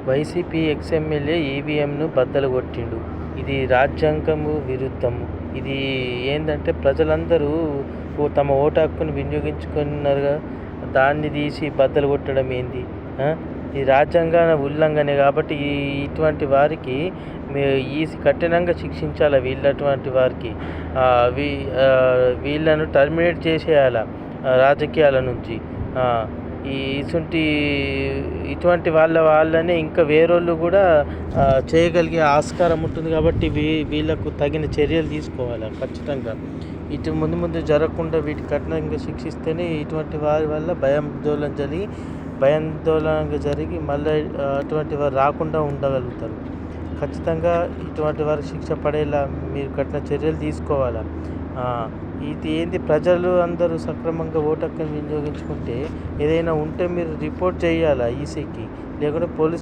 YCP X-MLA ఈవీఎంను బద్దలుగొట్టిండు. ఇది రాజ్యాంగము విరుద్ధము. ఇది ఏందంటే ప్రజలందరూ తమ ఓటు హక్కును వినియోగించుకున్నారుగా, దాన్ని తీసి బద్దలు కొట్టడం ఏంది? ఇది రాజ్యాంగ ఉల్లంఘనే. కాబట్టి ఇటువంటి వారికి కఠినంగా శిక్షించాలి. అటువంటి వారికి వీళ్ళను టర్మినేట్ చేసేయాల రాజకీయాల నుంచి. ఇటువంటి వాళ్ళనే ఇంకా వేరోళ్ళు కూడా చేయగలిగే ఆస్కారం ఉంటుంది. కాబట్టి వీళ్ళకు తగిన చర్యలు తీసుకోవాలి ఖచ్చితంగా. ముందు జరగకుండా వీటికి కఠినంగా శిక్షిస్తేనే ఇటువంటి వారి వల్ల భయాందోళనగా జరిగి మళ్ళీ అటువంటి వారు రాకుండా ఉండగలుగుతారు. ఖచ్చితంగా ఇటువంటి వారికి శిక్ష పడేలా మీరు కఠిన చర్యలు తీసుకోవాలా. ఇది ఏంది, ప్రజలు అందరూ సక్రమంగా ఓటు హక్కును వినియోగించుకుంటే ఏదైనా ఉంటే మీరు రిపోర్ట్ చేయాలా ఈసీకి, లేకుంటే పోలీస్